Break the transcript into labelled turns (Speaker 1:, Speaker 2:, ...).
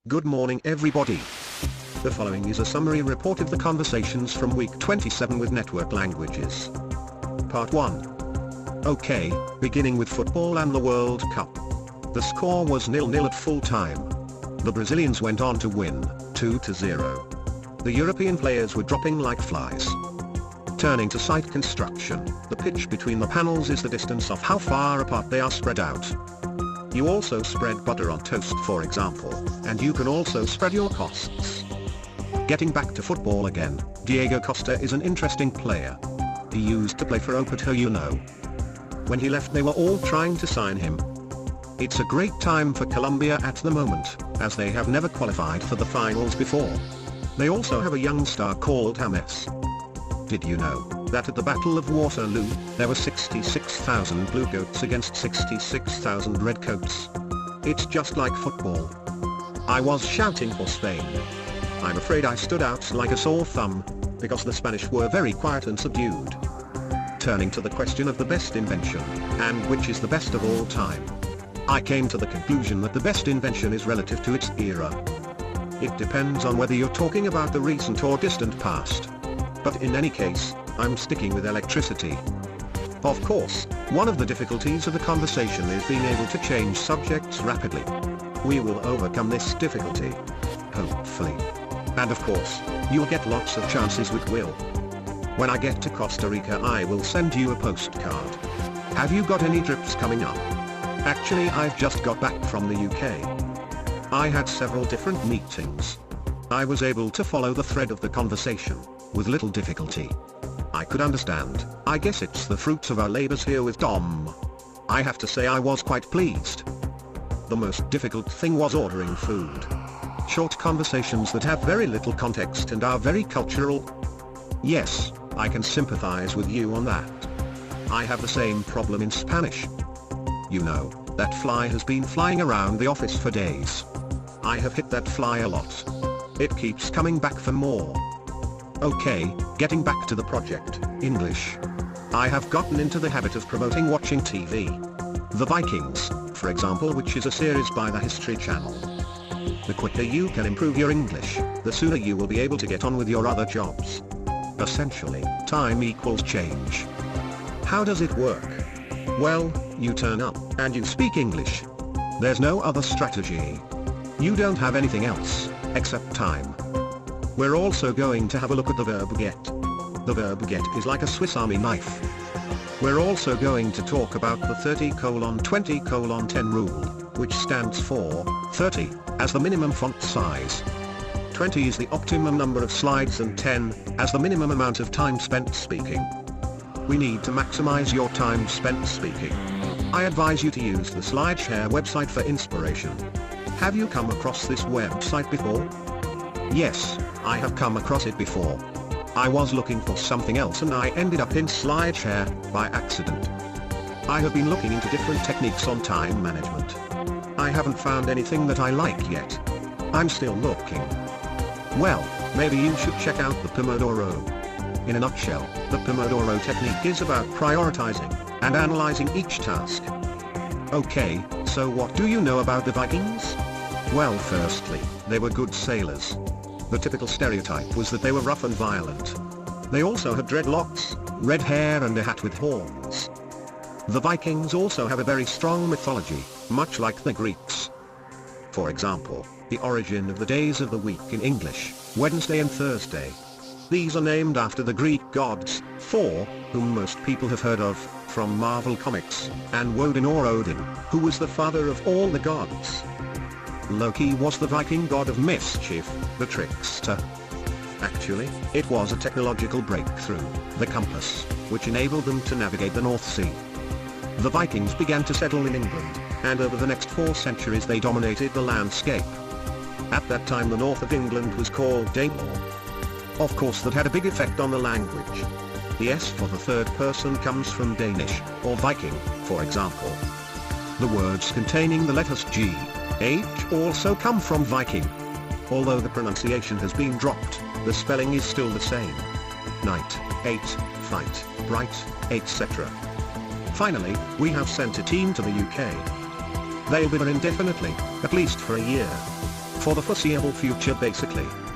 Speaker 1: Good morning everybody. The following is a summary report of the conversations from week 27 with Network Languages. Part 1. Okay, beginning with football and the World Cup. The score was 0-0 at full time. The Brazilians went on to win, 2-0. The European players were dropping like flies. Turning to site construction, the pitch between the panels is the distance of how far apart they are spread out. You also spread butter on toast, for example, and you can also spread your costs. Getting back to football again, Diego Costa is an interesting player. He used to play for Oporto, you know. When he left they were all trying to sign him. It's a great time for Colombia at the moment, as they have never qualified for the finals before. They also have a young star called James. Did you know that at the Battle of Waterloo, there were 66,000 blue coats against 66,000 red coats? It's just like football. I was shouting for Spain. I'm afraid I stood out like a sore thumb, because the Spanish were very quiet and subdued. Turning to the question of the best invention, and which is the best of all time. I came to the conclusion that the best invention is relative to its era. It depends on whether you're talking about the recent or distant past. But in any case, I'm sticking with electricity. Of course, one of the difficulties of the conversation is being able to change subjects rapidly. We will overcome this difficulty. Hopefully. And of course, you'll get lots of chances with Will. When I get to Costa Rica I will send you a postcard. Have you got any trips coming up? Actually I've just got back from the UK. I had several different meetings. I was able to follow the thread of the conversation, with little difficulty. I could understand. I guess it's the fruits of our labors here with Tom. I have to say I was quite pleased. The most difficult thing was ordering food. Short conversations that have very little context and are very cultural. Yes, I can sympathize with you on that. I have the same problem in Spanish. You know, that fly has been flying around the office for days. I have hit that fly a lot. It keeps coming back for more. Okay, getting back to the project, English. I have gotten into the habit of promoting watching TV. The Vikings, for example, which is a series by the History Channel. The quicker you can improve your English, the sooner you will be able to get on with your other jobs. Essentially, time equals change. How does it work? Well, you turn up, and you speak English. There's no other strategy. You don't have anything else, except time. We're also going to have a look at the verb get. The verb get is like a Swiss Army knife. We're also going to talk about the 30:20:10 rule, which stands for 30 as the minimum font size. 20 is the optimum number of slides and 10 as the minimum amount of time spent speaking. We need to maximize your time spent speaking. I advise you to use the SlideShare website for inspiration. Have you come across this website before? Yes, I have come across it before. I was looking for something else and I ended up in SlideShare by accident. I have been looking into different techniques on time management. I haven't found anything that I like yet. I'm still looking. Well, maybe you should check out the Pomodoro. In a nutshell, the Pomodoro technique is about prioritizing and analyzing each task. Okay, so what do you know about the Vikings? Well, firstly, they were good sailors. The typical stereotype was that they were rough and violent. They also had dreadlocks, red hair and a hat with horns. The Vikings also have a very strong mythology, much like the Greeks. For example, the origin of the days of the week in English, Wednesday and Thursday. These are named after the Greek gods, Thor, whom most people have heard of, from Marvel Comics, and Woden or Odin, who was the father of all the gods. Loki was the Viking god of mischief, the trickster. Actually, it was a technological breakthrough, the compass, which enabled them to navigate the North Sea. The Vikings began to settle in England, and over the next 4 centuries they dominated the landscape. At that time the north of England was called Danelaw. Of course that had a big effect on the language. The S for the third person comes from Danish, or Viking, for example. The words containing the letters G, H also come from Viking. Although the pronunciation has been dropped, the spelling is still the same. Night, 8, fight, bright, etc. Finally, we have sent a team to the UK. They'll be there indefinitely, at least for a year. For the foreseeable future basically.